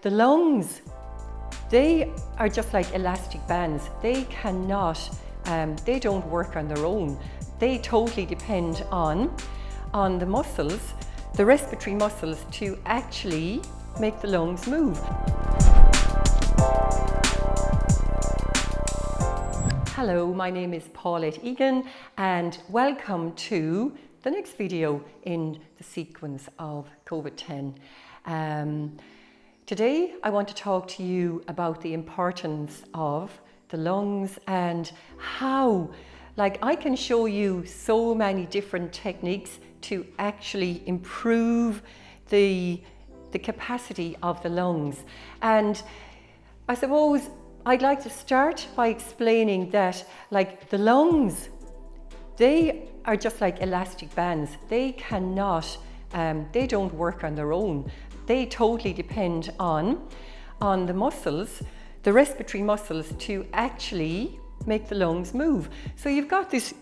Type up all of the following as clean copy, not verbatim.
the lungs, they are just like elastic bands. They cannot, they don't work on their own. They totally depend on the muscles, the respiratory muscles, to actually make the lungs move. Hello, my name is Paulette and welcome to the next video in the sequence of COVID-19. Today I want to talk to you about the importance of the lungs and how, I can show you so many different techniques to actually improve the capacity of the lungs. And I suppose I'd like to start by explaining that the lungs, they are just like elastic bands. They cannot, they don't work on their own. They totally depend on the muscles, the respiratory muscles, to actually make the lungs move. So you've got this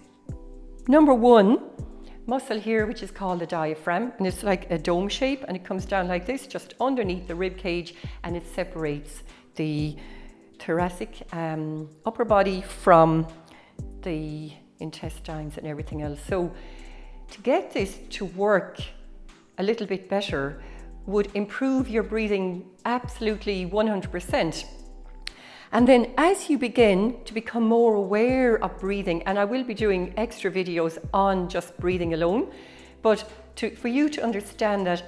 number one muscle here, which is called the diaphragm, and it's like a dome shape, and it comes down like this, just underneath the rib cage, and it separates the thoracic upper body from the intestines and everything else. So to get this to work a little bit better would improve your breathing absolutely 100%. And then as you begin to become more aware of breathing, and I will be doing extra videos on just breathing alone, but for you to understand that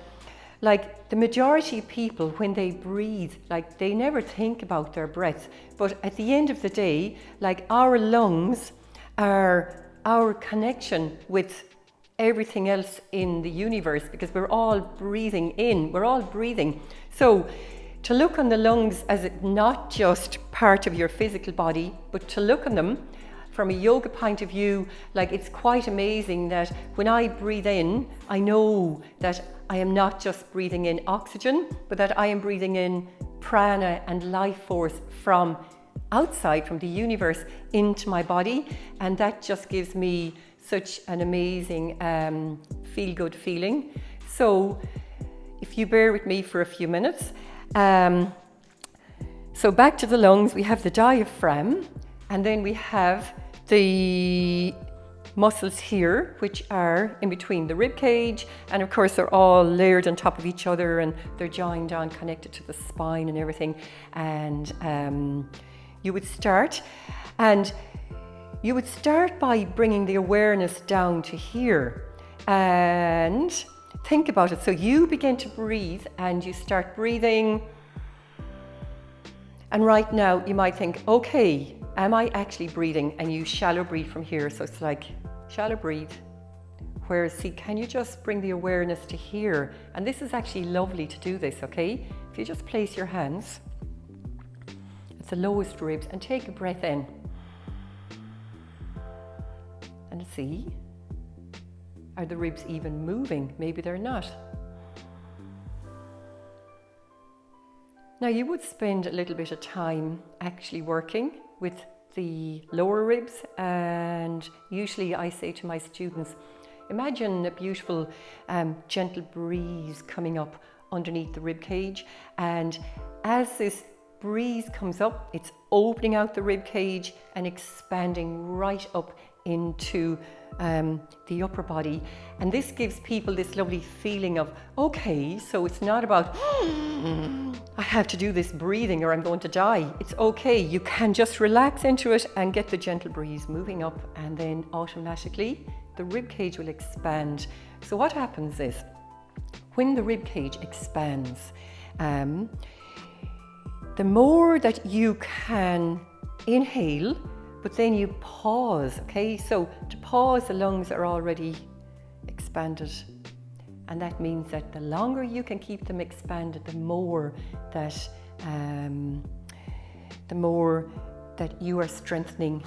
the majority of people, when they breathe, they never think about their breath. But at the end of the day, our lungs are our connection with everything else in the universe, because we're all breathing in, we're all breathing. So to look on the lungs as not just part of your physical body, but to look on them from a yoga point of view, it's quite amazing that when I breathe in, I know that I am not just breathing in oxygen, but that I am breathing in prana and life force from outside, from the universe, into my body. And that just gives me such an amazing feel-good feeling. So if you bear with me for a few minutes. So back to the lungs, we have the diaphragm, and then we have the muscles here, which are in between the rib cage, and of course they're all layered on top of each other, and they're joined on, connected to the spine and everything. And you would start by bringing the awareness down to here and think about it. So you begin to breathe and you start breathing, and right now you might think, okay, am I actually breathing? And you shallow breathe from here. So it's shallow breathe. Whereas, see, can you just bring the awareness to here? And this is actually lovely to do this, okay? If you just place your hands at the lowest ribs and take a breath in. And see, are the ribs even moving? Maybe they're not. Now you would spend a little bit of time actually working with the lower ribs, and usually I say to my students, imagine a beautiful gentle breeze coming up underneath the rib cage, and as this breeze comes up, it's opening out the rib cage and expanding right up into the upper body. And this gives people this lovely feeling of, okay, so it's not about I have to do this breathing or I'm going to die. It's okay, you can just relax into it and get the gentle breeze moving up, and then automatically the rib cage will expand. So what happens is, when the rib cage expands, the more that you can inhale, but then you pause, okay? So to pause, the lungs are already expanded. And that means that the longer you can keep them expanded, the more that you are strengthening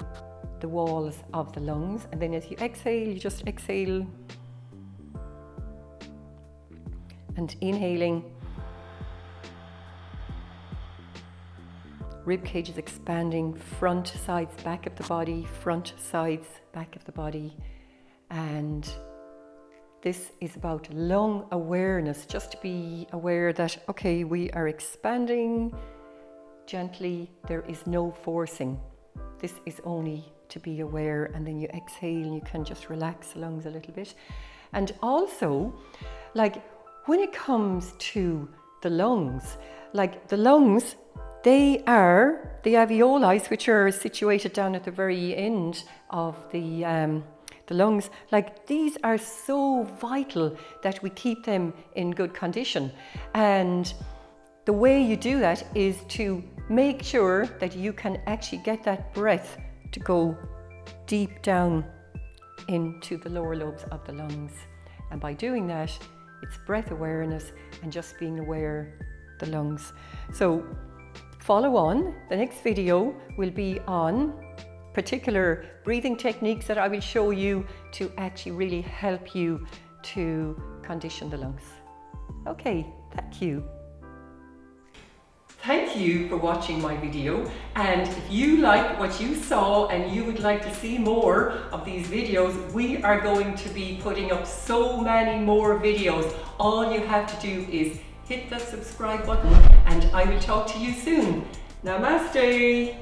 the walls of the lungs. And then as you exhale, you just exhale. And inhaling. Rib cage is expanding, front, sides, back of the body, front, sides, back of the body. And this is about lung awareness, just to be aware that, okay, we are expanding gently, there is no forcing. This is only to be aware, and then you exhale and you can just relax the lungs a little bit. And also, like when it comes to the lungs, like the lungs, they are the alveoli, which are situated down at the very end of the lungs. Like these are so vital that we keep them in good condition. And the way you do that is to make sure that you can actually get that breath to go deep down into the lower lobes of the lungs. And by doing that, it's breath awareness and just being aware of the lungs. So follow on. The next video will be on particular breathing techniques that I will show you to actually really help you to condition the lungs. Okay, thank you. Thank you for watching my video, and if you like what you saw and you would like to see more of these videos, we are going to be putting up so many more videos. All you have to do is hit that subscribe button and I will talk to you soon. Namaste.